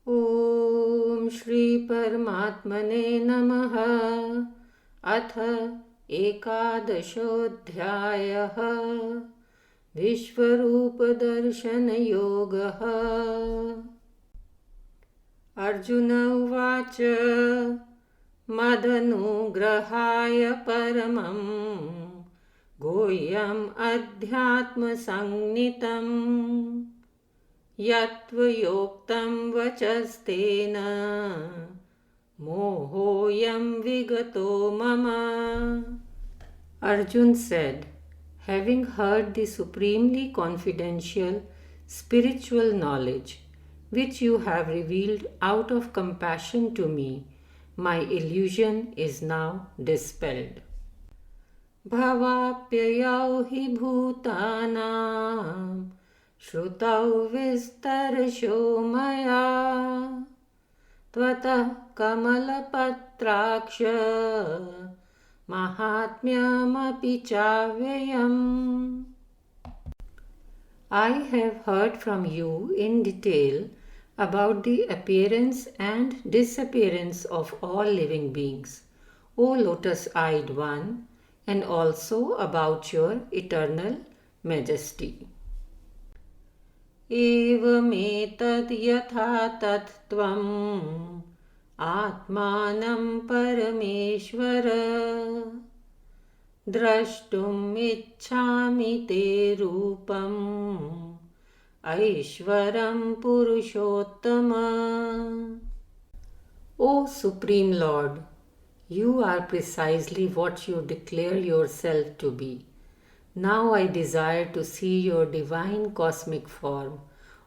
ॐ श्री परमात्मने नमः। अथ एकादशोऽध्यायः। विश्वरूपदर्शनयोगः। अर्जुन उवाच मदनुग्रहाय परमं गुह्यम् अध्यात्मसंज्ञितम् यत्त्वयोक्तं वचस्तेन मोहोऽयं विगतो मम. Arjun said, having heard the supremely confidential spiritual knowledge which you have revealed out of compassion to me, my illusion is now dispelled. भवाप्ययौ हि भूतानां श्रुतौ विस्तरशो मया त्वतः कमलपत्राक्ष माहात्म्यमपि चाव्ययम्. I have heard from you in detail about the appearance and disappearance of all living beings, O lotus-eyed one, and also about your eternal majesty. एवमेतद् यथा तत्त्वम् आत्मानं परमेश्वर द्रष्टुम् इच्छामि ते रूपम् ऐश्वरं पुरुषोत्तम. O Supreme Lord, you are precisely what you declare yourself to be. Now I desire to see your divine cosmic form,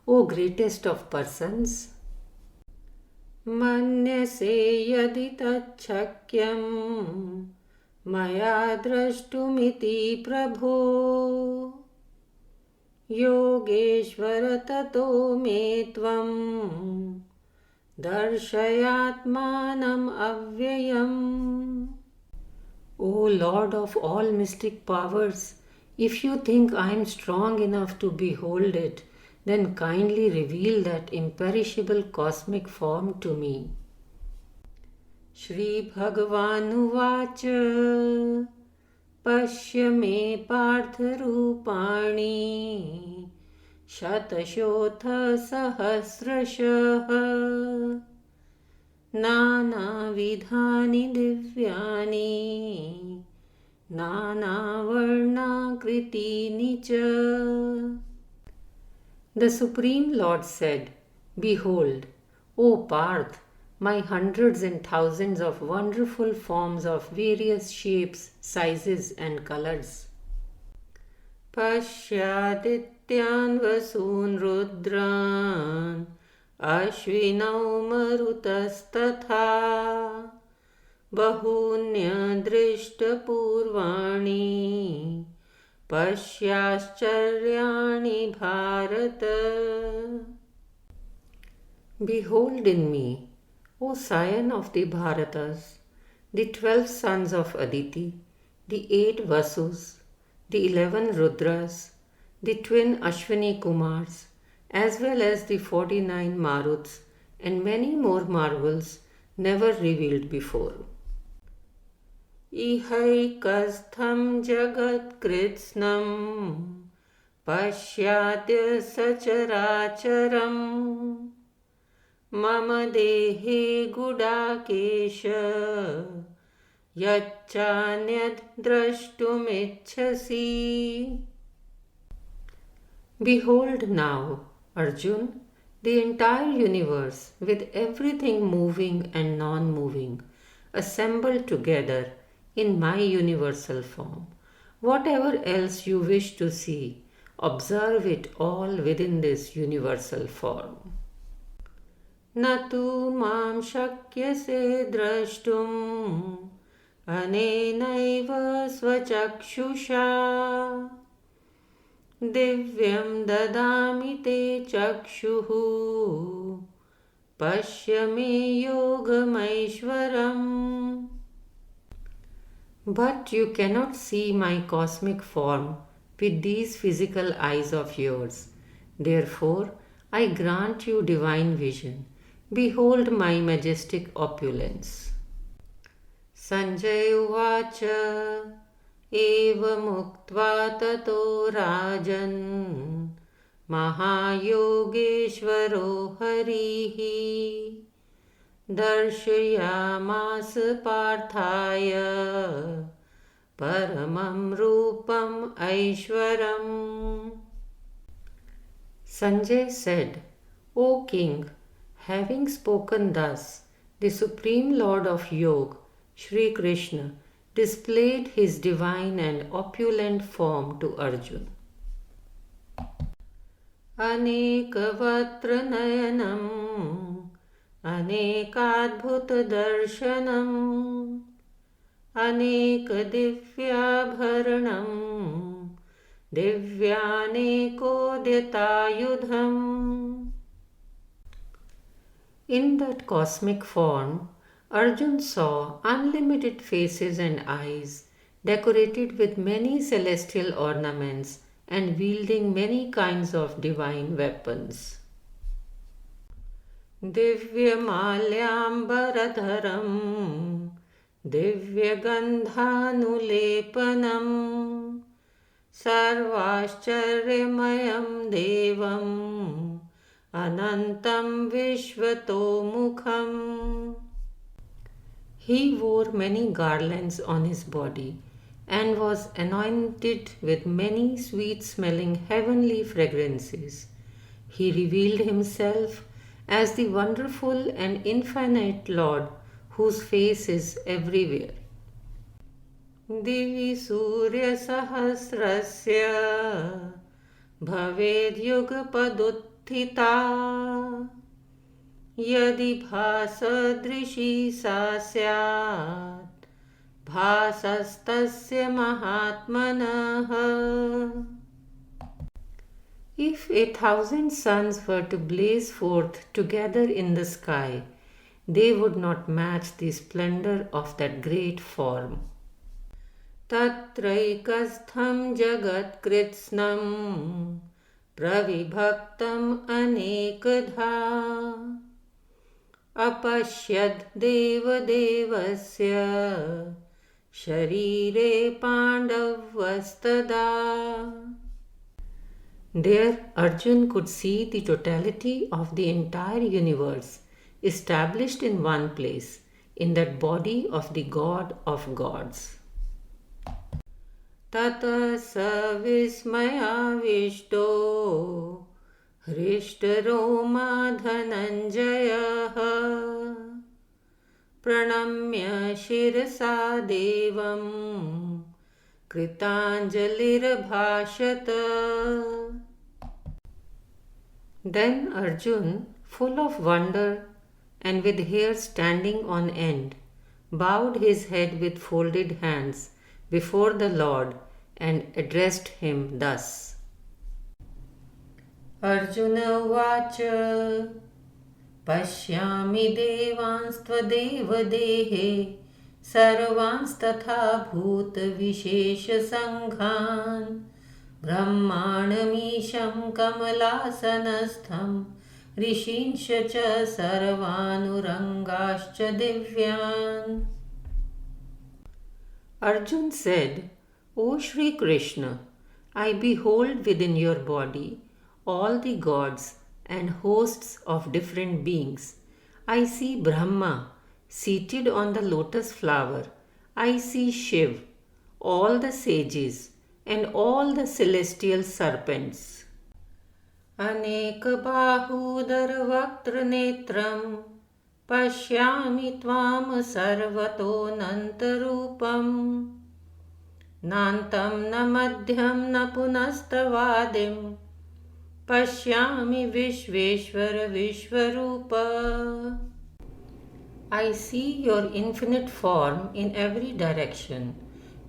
O greatest of persons. मन्यसे यदि तच्छक्यं मया द्रष्टुमिति प्रभो योगेश्वर ततो मे त्वं दर्शयात्मानम् अव्ययम्. O Lord of all mystic powers, if you think I am strong enough to behold it, then kindly reveal that imperishable cosmic form to me. Shri Bhagavanuvāca Pashya me partharupāni Shatashotha sahasrashah Nānāvidhāni divyāni Nānāvarnākritini ca. The Supreme Lord said, behold, O Parth, my hundreds and thousands of wonderful forms of various shapes, sizes and colors. Pashyadityan vasoon rudran Ashvinau marutastatha Bahunya drishta purvani Pashyascharyaani Bharata. Behold in me, O scion of the Bharatas, the 12 sons of Aditi, the 8 Vasus, the 11 Rudras, the twin Ashwini Kumars, as well as the 49 Maruts and many more marvels never revealed before. Ihaikastham jagatkritsnam pashyadya sacharacharam mama dehe gudakesha yachanyad drashtumicchasi. Behold now, Arjun, the entire universe with everything moving and non-moving assembled together in my universal form. Whatever else you wish to see, observe it all within this universal form. Natu mam shakyase drashtum anenaiva svachakshusha divyam dadami te chakshuhu pashya me yogamaishwaram. But you cannot see my cosmic form with these physical eyes of yours. Therefore, I grant you divine vision. Behold my majestic opulence. Sanjay Uvacha Evamuktvā tato Rajan Mahayogeshvaro Harihi Darshyamas Parthaya Paramam Rupam Aishwaram. Sanjay said, O king, having spoken thus, the Supreme Lord of Yoga, Sri Krishna, displayed his divine and opulent form to Arjuna. Anekavatra nayanam Anekadbhuta darshanam Anekadivyabharanam Divyanekodhyatayudham. In that cosmic form, Arjun saw unlimited faces and eyes, decorated with many celestial ornaments and wielding many kinds of divine weapons. Divyamalyambaradharam Divyagandhanulepanam Sarvascharyamayam Devam Anantam Vishvatomukham. He wore many garlands on his body and was anointed with many sweet-smelling heavenly fragrances. He revealed himself as the wonderful and infinite Lord whose face is everywhere. Divi Surya Sahasrasya Bhaved Yugapaduttita Yadi Bhasadrishi Sa Syat Bhasastasya Mahatmanah. If 1,000 suns were to blaze forth together in the sky, they would not match the splendor of that great form. Tatraikastham jagat kritsnam pravibhaktam anekadha apashyad deva devasya sharire pandavastada. There Arjun could see the totality of the entire universe established in one place, in that body of the God of gods. Tata savismayavishto Hrishtaro Dhananjaya Pranamya Shirasa Devam Kritanjalirabhashata. Then Arjun, full of wonder and with hair standing on end, bowed his head with folded hands before the Lord and addressed him thus. Arjuna Vacha Pashyami Devanstva Dehe Sarvanstatha Bhuta Vishesha Sanghan Brahmanamisham Kamalasanastham Rishinsha Cha Sarvanurangascha Divyan. Arjun said, O Sri Krishna, I behold within your body all the gods and hosts of different beings. I see Brahma seated on the lotus flower. I see Shiv, all the sages, and all the celestial serpents. Aneka bahudar vaktra netram Pashyami tvam sarvato nantarupam Nantam na madhyam na punastavadim Pashyami Vishveshwara Vishwarupa. I see your infinite form in every direction,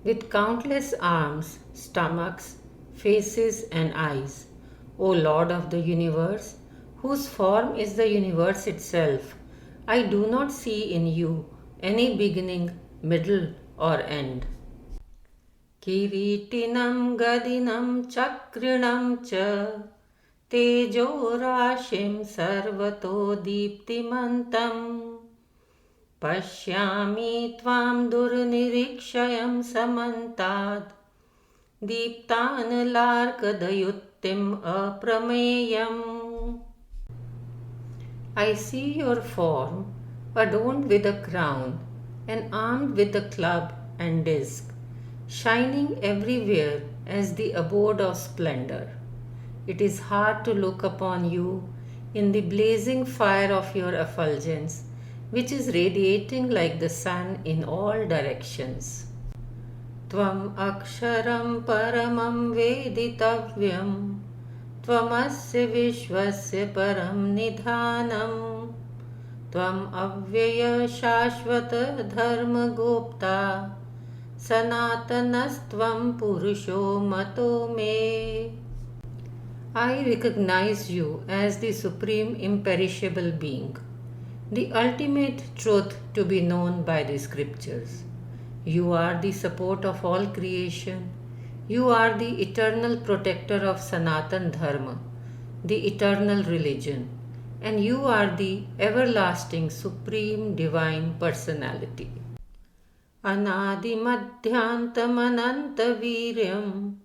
with countless arms, stomachs, faces and eyes. O Lord of the universe, whose form is the universe itself, I do not see in you any beginning, middle or end. Kiritinam gadinam chakrinam cha तेजोराशिं सर्वतो दीप्तिमन्तम् पश्यामि त्वां दुर्निरीक्षयं समन्तात् दीप्तानलार्कदयुक्तिम् अप्रमेयम्. I see your form, adorned with a crown and armed with a club and disc, shining everywhere as the abode of splendor. It is hard to look upon you in the blazing fire of your effulgence, which is radiating like the sun in all directions. Tvam aksharam paramam veditavyam त्वमस्य विश्वस्य परं निधानं त्वं अव्यय शाश्वत धर्मगोप्ता सनातनस्त्वं पुरुषो मतो मे. I recognize you as the supreme imperishable being, the ultimate truth to be known by the scriptures. You are the support of all creation. You are the eternal protector of Sanatan Dharma, the eternal religion, and you are the everlasting supreme divine personality. Anadimadhyantamanantaviryam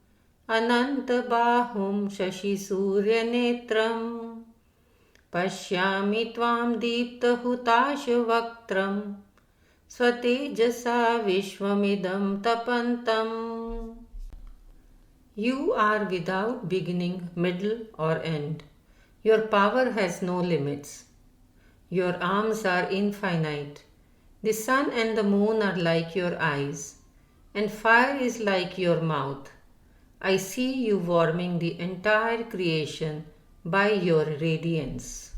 anantabahum shashisuryanetram pashyami tvam deeptahutashavaktam swatejasa vishwamidam tapantam. You are without beginning, middle, or end. Your power has no limits. Your arms are infinite. The sun and the moon are like your eyes, and fire is like your mouth. I see you warming the entire creation by your radiance.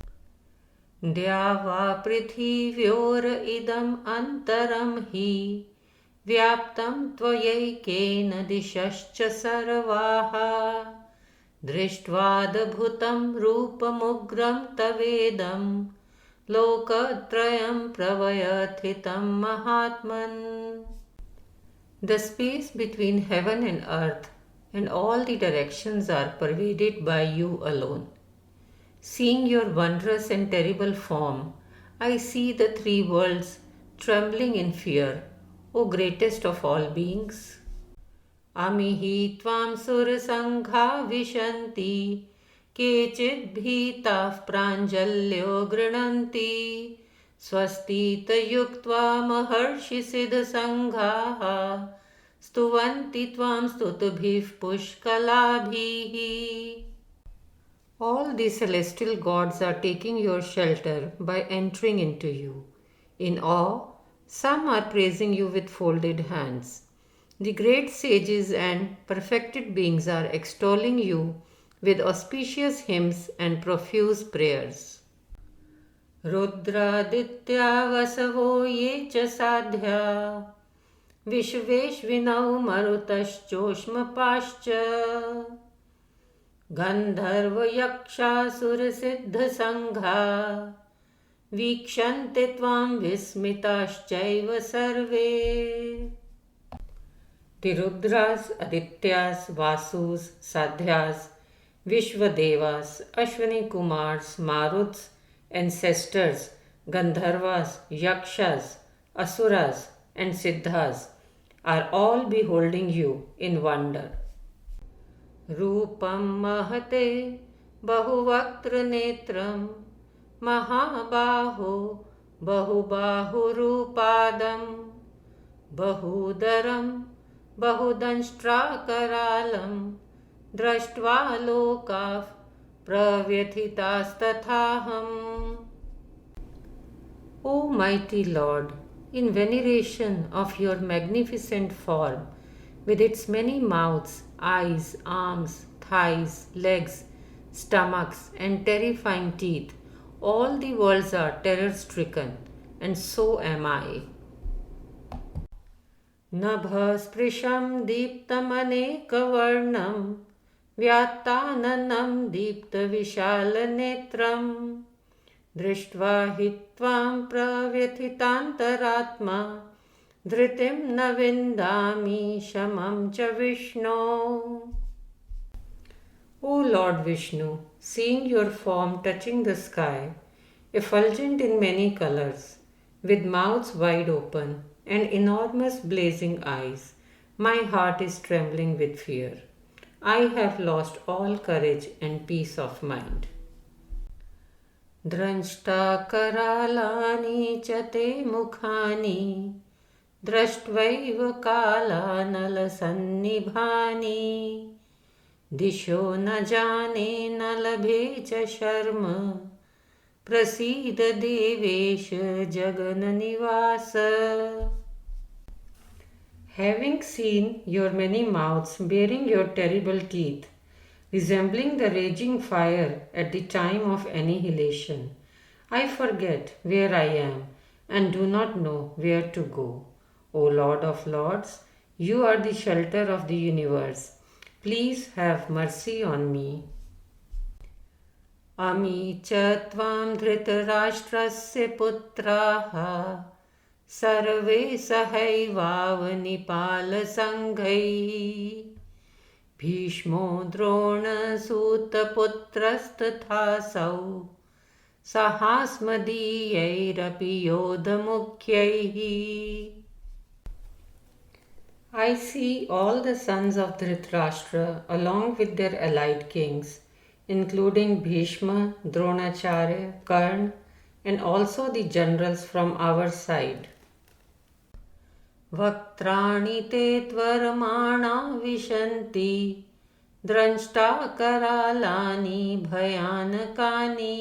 Dyava prithivyor idam antaram hi व्याप्तं त्वयैकेन दिशश्च सर्वाः दृष्ट्वाद्भुतं रूपमुग्रं तवेदं लोकत्रयं प्रव्यथितं महात्मन्. The space between heaven and earth and all the directions are pervaded by you alone. Seeing your wondrous and terrible form, I see the three worlds trembling in fear, O greatest of all beings. Amihi tvam surasangha vishanti kechid bhitah pranjalyo grinanti swastita yuktva maharshi siddha sanghaha stuvanti tvam stutubhiv pushkalabhihi. All the celestial gods are taking your shelter by entering into you. In awe, some are praising you with folded hands. The great sages and perfected beings are extolling you with auspicious hymns and profuse prayers. Rudraditya vasavo ye cha sadhya vishveshvinau marutaschoshma pascha gandharva yaksha surasiddha sangha वीक्षन्ते त्वां विस्मिताश्चैव सर्वे. The Rudras, Adityas, Vasus, Sadhyas, Vishwadevas, Ashwini Kumars, Maruts, ancestors, Gandharvas, Yakshas, Asuras, and Siddhas are all beholding you in wonder. Rupam mahate bahuvaktra netram महाबाहो बहुबाहुरूपादं बहुदरं बहुदंष्ट्राकरालं दृष्ट्वा लोकाः प्रव्यथितास्तथाहम्. O mighty Lord, in veneration of your magnificent form, with its many mouths, eyes, arms, thighs, legs, stomachs, and terrifying teeth, all the worlds are terror-stricken, and so am I. Nabhasprisham deeptamanekavarnam vyattananam deeptavishalanetram drishtva hitvam pravyathitantaratma dhritim na vindami shamam cha Vishno. O Lord Vishnu, seeing your form touching the sky, effulgent in many colors, with mouths wide open and enormous blazing eyes, my heart is trembling with fear. I have lost all courage and peace of mind. द्रष्टा करालानि च ते मुखानि दृष्ट्वैव कालानलसन्निभानि दिशो न जाने न लभे च शर्म प्रसीद देवेश जगन्निवास. Having seen your many mouths bearing your terrible teeth, resembling the raging fire at the time of annihilation, I forget where I am and do not know where to go. O Lord of Lords, you are the shelter of the universe. Please have mercy on me. Ami च त्वां धृतराष्ट्रस्य पुत्राः सर्वे सहैवावनिपालसङ्घैः भीष्मो द्रोणसूतपुत्रस्तथासौ सहास्मदीयैरपि योधमुख्यैः. I see all the sons of Dhritarashtra along with their allied kings, including Bhishma, Dronacharya, Karna, and also the generals from our side. वक्त्राणि ते त्वरमाणा विशन्ति द्रष्टाकरालानि भयानकानि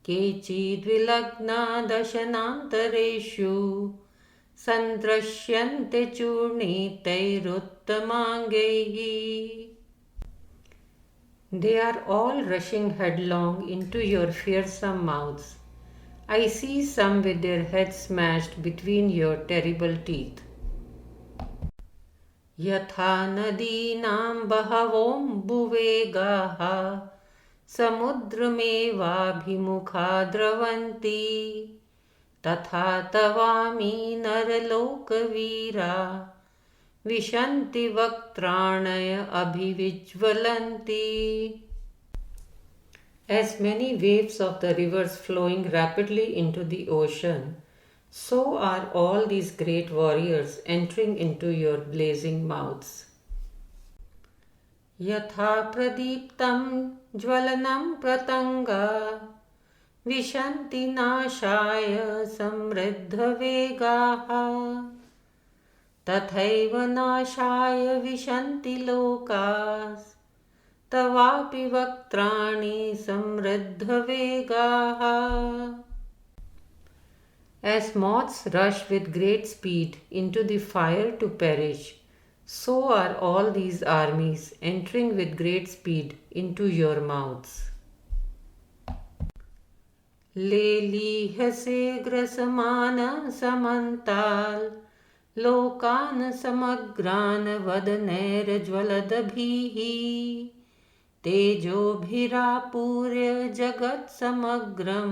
केचिद्विलग्ना दशनान्तरेषु सन्दृश्यन्ते चूर्णितैरुत्तमाङ्गैः. They are all rushing headlong into your fearsome mouths. I see some with their heads smashed between your terrible teeth. Yatha nadinam bahavombuvegaha samudramevabhimukha dravanti tatha tavami naralokavira vishanti vaktranaya abhivijvalanti. As many waves of the rivers flowing rapidly into the ocean, so are all these great warriors entering into your blazing mouths. Yatha pradiptam jvalanam pratanga vishanti nashaya samriddha vegaha tathaiva nashaya vishanti lokas तवापि वक्त्राणि समृद्धवेगाः. As moths rush with great speed into the fire to perish, so are all these armies entering with great speed into your mouths. लेलीहसे ग्रसमान समन्ताल लोकान् समग्रान् वदनैर्ज्वलदभिः तेजोभिरापूर्य जगत्समग्रं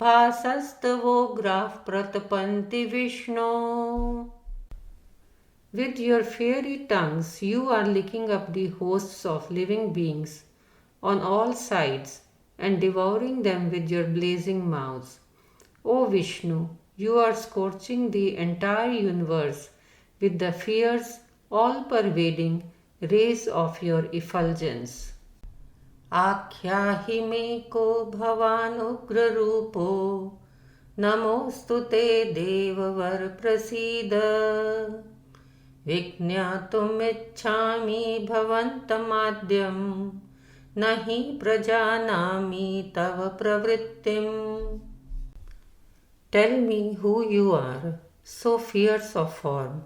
भासस्तवोग्राः प्रतपन्ति विष्णो. With your fiery tongues you are licking up the hosts of living beings on all sides and devouring them with your blazing mouths. O Vishnu, you are scorching the entire universe with the fierce, all-pervading rays of your effulgence. Akhyahi me ko bhavanugrarupo namostu te devavar prasida Vijñātumiccāmi bhavantamadhyam nahi prajanami tava pravrittim. Tell me who you are, so fierce of form.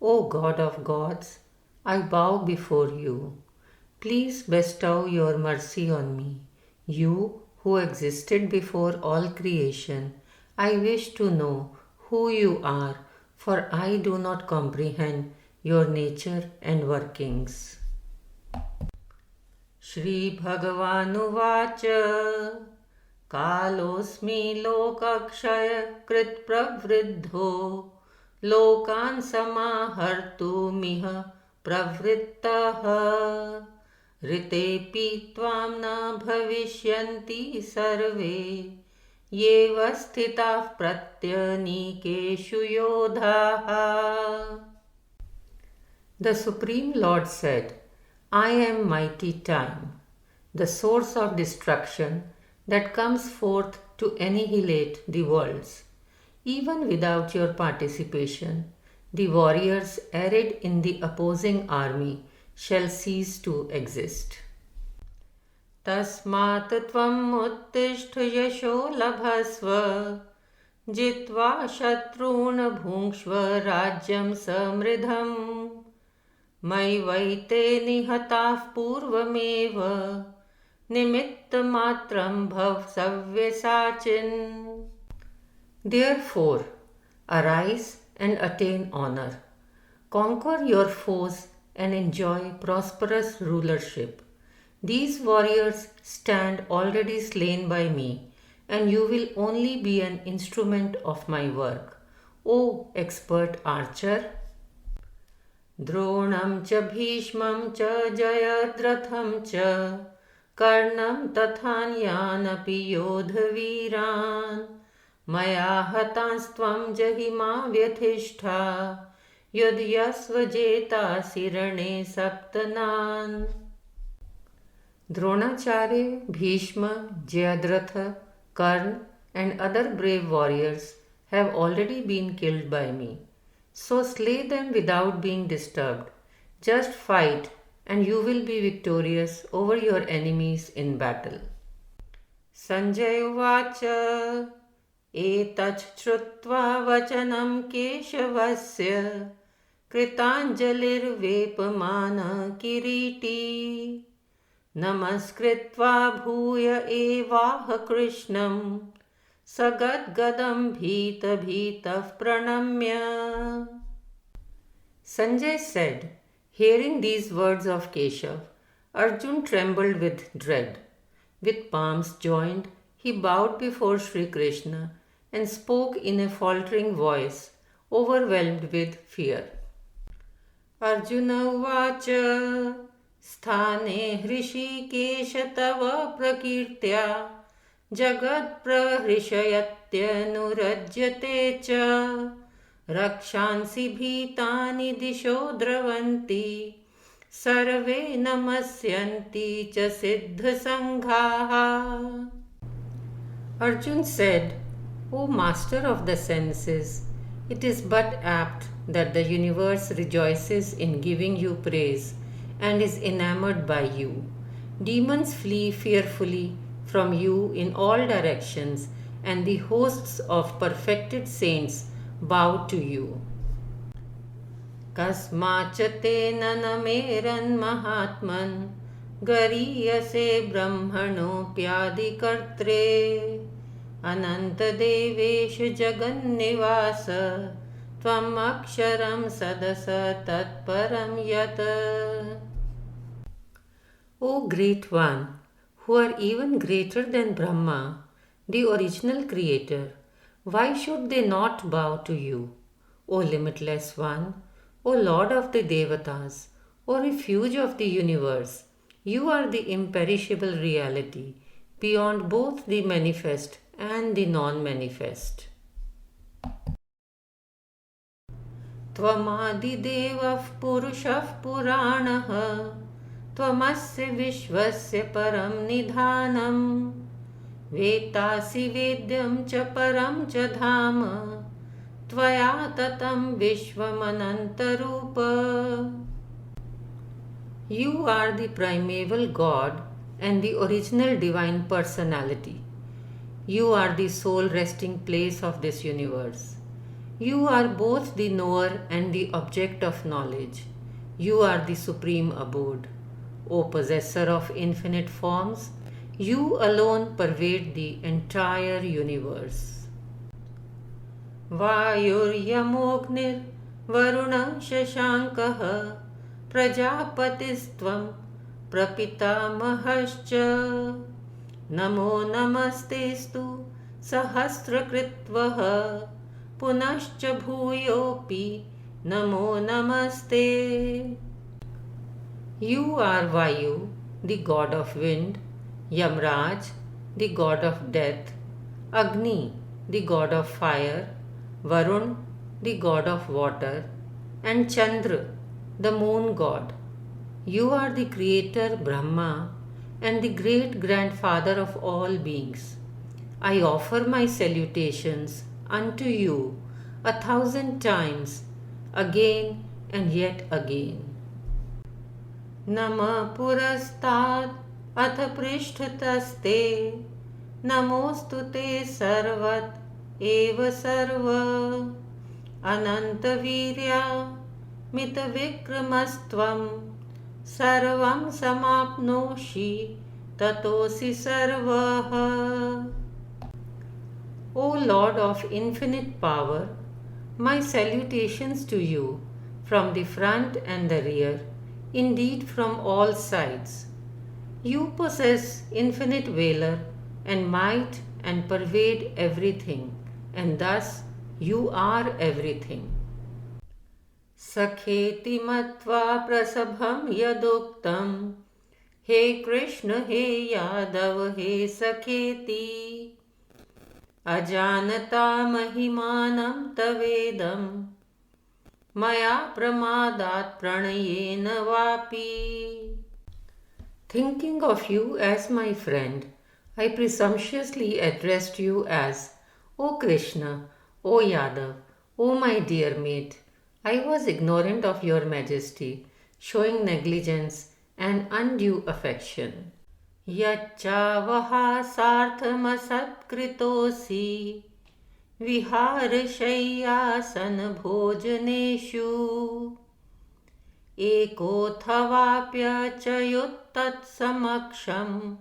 O God of gods, I bow before you. Please bestow your mercy on me. You who existed before all creation, I wish to know who you are, for I do not comprehend your nature and workings. Shri Bhagavanuvacha Kalosmi lokakshaya krit pravriddho lokan samahartu miha pravrittaha ऋतेऽपि त्वां न भविष्यन्ति सर्वे येव स्थिताः प्रत्यनीकेषु योधाः. The Supreme Lord said, I am mighty time, the source of destruction that comes forth to annihilate the worlds. Even without your participation, the warriors arrayed in the opposing army shall cease to exist. Tasmat tvam uttishth yasho labhasva jitva shatrun bhungshva rajyam samridham मयि निहताः पूर्वमेव निमित्तमात्रं भव सव्यसाचिन्. Therefore, arise and attain honor. Conquer your foes and enjoy prosperous rulership. These warriors stand already slain by me, and you will only be an instrument of my work. O expert archer! द्रोणं च भीष्मं च जयद्रथं च कर्णं तथान्यानपि योधवीरान् मया हतांस्त्वं जहिमा व्यथिष्ठा युध्यस्व जेतासि रणे सप्तनान्. Dronacharya, Bhishma, Jayadratha, Karna and other brave warriors have already been killed by me. So slay them without being disturbed. Just fight and you will be victorious over your enemies in battle. Sanjay Uvacha Etach Shrutva Vachanam Keshavasya Kritanjalir Vepamana Kiriti Namaskritva Bhuya Evaha Krishnam Sagadgadam bhita bhitah pranamya. Sanjay said, hearing these words of Keshav, Arjun trembled with dread. With palms joined, he bowed before Sri Krishna and spoke in a faltering voice, overwhelmed with fear. Arjuna uvacha sthane hrishikesha tava prakirtya जगत्प्रहृषयत्यनुरज्यते च रक्षांसि भीतानि दिशो द्रवन्ति सर्वे नमस्यन्ति च सिद्धसङ्घाः. Arjun said, O Master of the senses, it is but apt that the universe rejoices in giving you praise and is enamored by you. Demons flee fearfully from you in all directions, and the hosts of perfected saints bow to you. Kasmachate nanameran mahatman gariyase brahmano pyadikartre ananta deveshu jagannivasa tvam aksharam sadasa tatparam yata. O Great One, who are even greater than Brahma, the original creator, why should they not bow to you? O limitless one, O Lord of the Devatas, O refuge of the universe, you are the imperishable reality, beyond both the manifest and the non-manifest. Tvamadidevah purushah puranaha त्वमस्य विश्वस्य परं निधानं वेत्तासि वेद्यं च परं च धाम त्वया ततं विश्वमनन्तरूप. You are the primeval God and the original divine personality. You are the sole resting place of this universe. You are both the knower and the object of knowledge. You are the supreme abode. O possessor of infinite forms, you alone pervade the entire universe. Vayuryamognir varuna shashankah prajapatisstvam prapitamahascha namo namastestu sahasrakritvah punascha bhuyopi namo namaste. You are Vayu, the god of wind, Yamraj, the god of death, Agni, the god of fire, Varun, the god of water, and Chandra, the moon god. You are the creator Brahma and the great grandfather of all beings. I offer my salutations unto you 1,000 times, again and yet again. नमः पुरस्तात् अथ पृष्ठतस्ते नमोऽस्तु ते सर्वत एव सर्व अनन्तवीर्या मितविक्रमस्त्वं सर्वं समाप्नोषि ततोऽसि सर्वः. O Lord of infinite power, my salutations to you from the front and the rear, indeed from all sides. You possess infinite valor and might and pervade everything, and thus you are everything. Sakheti matva prasabham yaduktam हे कृष्ण हे यादव हे सखेति अजानता महिमानं तवेदं मया प्रमादात् प्रणयेन वापि. Thinking of you as my friend, I presumptuously addressed you as, O Krishna, O Yadav, O my dear mate. I was ignorant of your majesty, showing negligence and undue affection. Yacchavaha sarthamasatkritosi viharashayyasan bhojaneshu ekothavapyachayuttat samaksham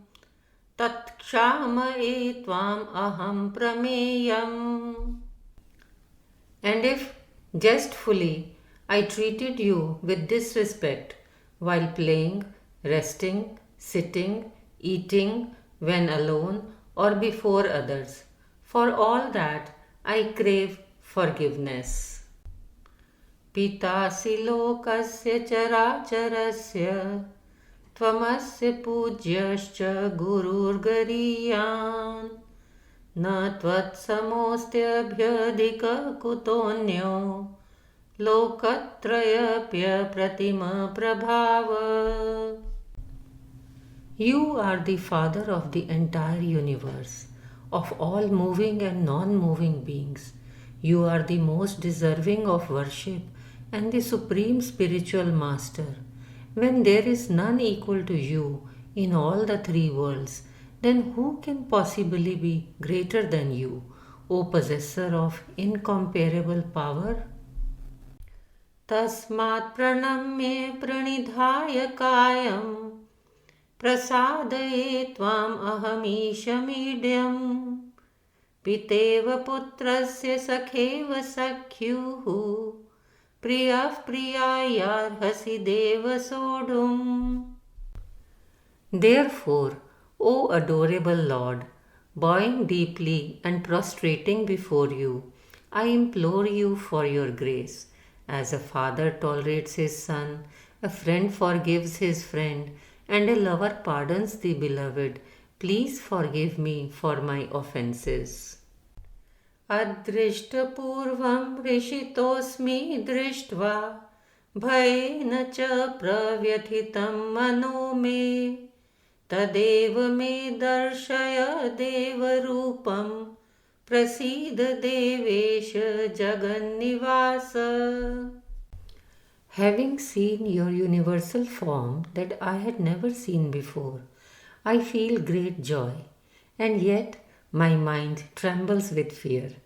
tatkshamay tvam aham prameyam. And if jestfully I treated you with disrespect while playing, resting, sitting, eating, when alone or before others, for all that I crave forgiveness. Pitasi lokasya characharasya tvamasya pugyascha gurur gariyan na tvatsamostyabhyadika kutonyo lokatrayapya pratima prabhava. You are the Father of the entire universe, of all moving and non-moving beings. You are the most deserving of worship and the supreme spiritual master. When there is none equal to you in all the three worlds, then who can possibly be greater than you, O possessor of incomparable power? Tasmat pranamye pranidhaya kayam प्रसादये त्वाम् अहमीशमीड्यं पितेव पुत्रस्य सखेव सख्युः प्रियः प्रियायार्हसि देव सोढुम्. Therefore, O adorable Lord, bowing deeply and prostrating before you, I implore you for your grace. As a father tolerates his son, a friend forgives his friend, and a lover pardons the beloved, please forgive me for my offenses. Adrishtapurvam rishitosmi drishtva bhayena cha pravyathitam mano me tadeva me darshaya deva rupam prasidha devesha jagannivasa. Having seen your universal form that I had never seen before, I feel great joy, and yet my mind trembles with fear.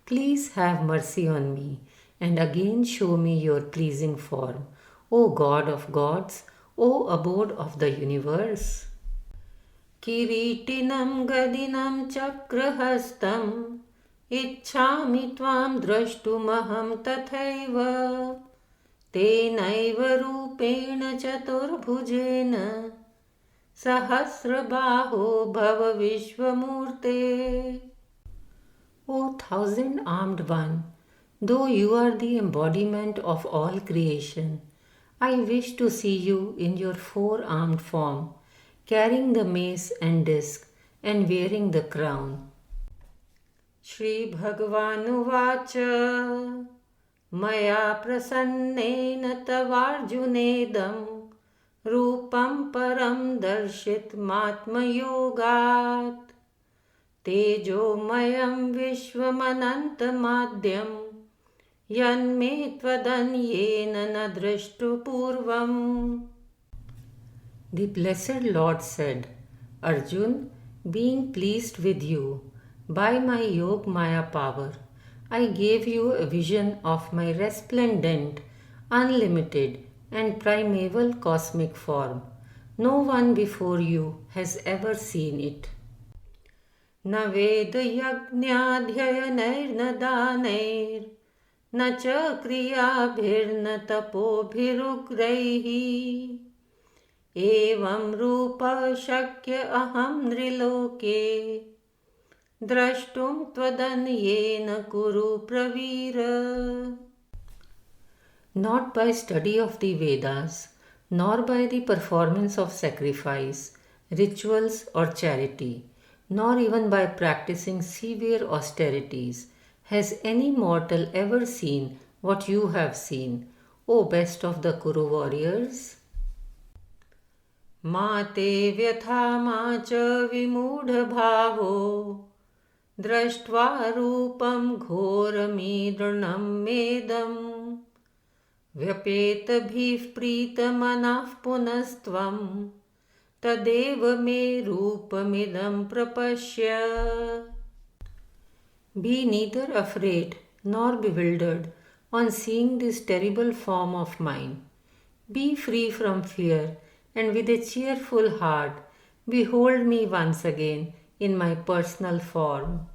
Please have mercy on me, and again show me your pleasing form, O God of gods, O abode of the universe. Kiritinam gadinam chakrahastam ichchami tvam drashtumaham tathaiva तेनैव रूपेण चतुर्भुजेन सहस्रबाहो भव विश्वमूर्ते. O thousand-armed one, though you are the embodiment of all creation, I wish to see you in your four-armed form. carrying the mace and disc and wearing the crown. Shri Bhagavanuvāca Maya prasannena tavarjunedam Rupam param darshit matma yogat Tejomayam vishvamanantamadhyam Yanme tvadanyena na drashtu purvam. The Blessed Lord said, Arjun, being pleased with you, by my Yog Maya power, I gave you a vision of my resplendent, unlimited, and primeval cosmic form. No one before you has ever seen it. Na Veda Yajnadhyayanair Danair Na Cha Kriyabhirna Tapobhirugraihi Evam Rupa Shakya Aham Nriloke Drashtum Tvadanyena Kuru Pravira. Not by study of the Vedas, nor by the performance of sacrifice, rituals or charity, nor even by practicing severe austerities, has any mortal ever seen what you have seen, O best of the Kuru warriors. Mate vyatha macha vimudha bhavo Drashtva rupam ghoramidranam medam Vyapeta pritamanah punastvam Tadeva me rupamidam prapashya. Be neither afraid nor bewildered on seeing this terrible form of mine. Be free from fear and with a cheerful heart behold me once again in my personal form.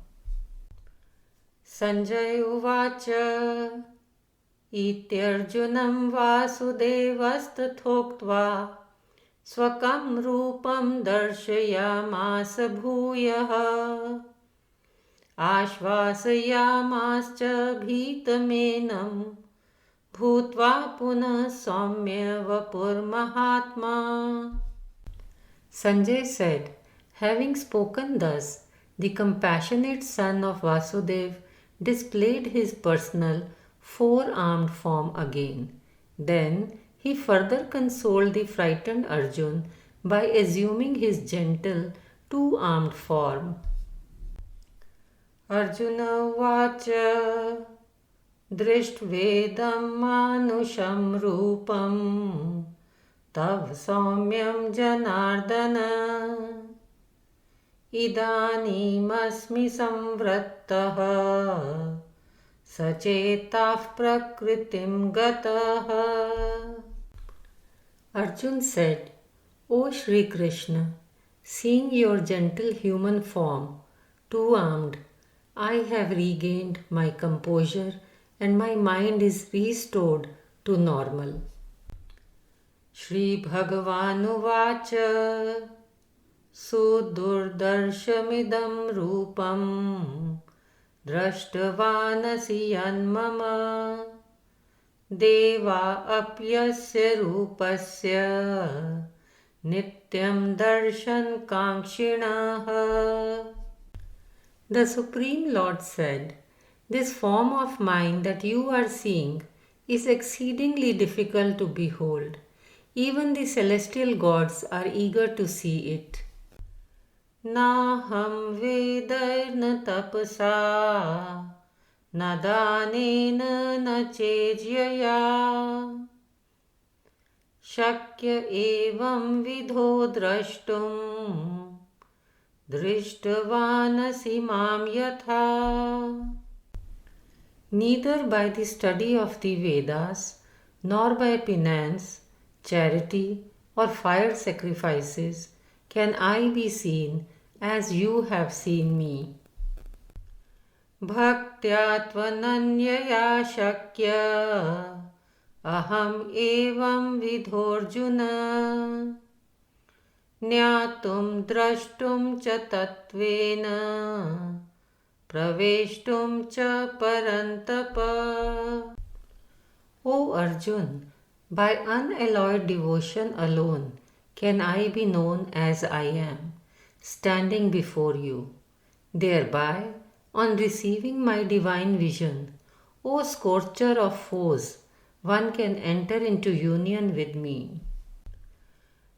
Sanjay Uvacha Ityarjunam Vasudevastathoktva Swakam Rupam Darshayamasa Bhuyaha Ashvasayamascha Bhitamenam Bhutva Punah Saumya Vapur Mahatma. Sanjay said, having spoken thus, the compassionate son of Vasudev displayed his personal four-armed form again. Then he further consoled the frightened Arjun by assuming his gentle two-armed form. Arjuna Vacha Drishtvedam Manusham Rupam Tav Saumyam Janardana Idanimasmi samvrattaha Sachetah prakritim gataha. Arjun said, O Shri Krishna, seeing your gentle human form, two-armed, I have regained my composure and my mind is restored to normal. Shri Bhagavanuvāca Sudurdarshamidam Rupam Drashtavanasi Yanmama Deva Apyasya Rupasya Nityam Darshan Kamshinaha. The Supreme Lord said, this form of mine that you are seeing is exceedingly difficult to behold. Even the celestial gods are eager to see it. Naham vedairna tapasa nadanena na chejyaya shakya evam vidho drashtum Drishtvanasi mam yatha. Neither by the study of the Vedas, nor by penance, charity, or fire sacrifices can I be seen as you have seen me. Bhaktya tvananyaya shakya aham evam vidhorjuna Jnatum drashtum cha tatvena praveshtum cha parantapa. O Arjun, by unalloyed devotion alone can I be known as I am, standing before you. Thereby, on receiving my divine vision, O scorcher of foes, one can enter into union with me.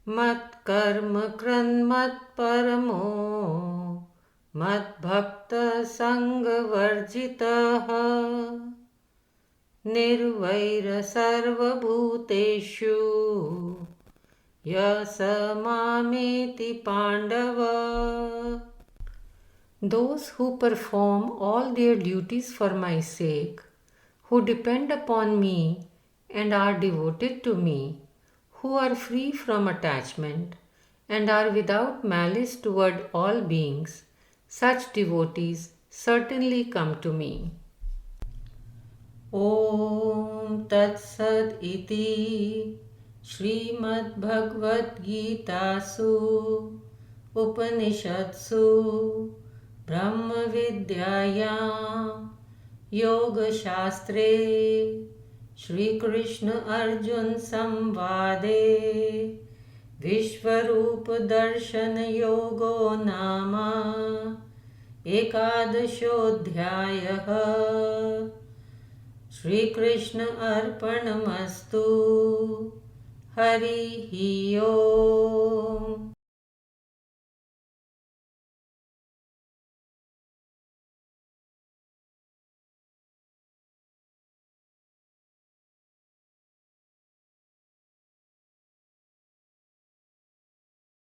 मत्कर्म कृन्मत्परमो मद्भक्तसङ्गवर्जितः निर्वैरसर्वभूतेषु यः स मामेति Pandava. Those who perform all their duties for my sake, who depend upon me and are devoted to me, who are free from attachment and are without malice toward all beings, such devotees certainly come to me. Om Tat Sat Iti Srimad-Bhagavad-Gitasu Upanishadsu Brahma Vidyayam Yoga Shastre Shri Krishna Arjun Samvade Vishwarupa Darshana Yogo Nama Ekadashodhyayah. Shri Krishna Arpanamastu. Harihi Om.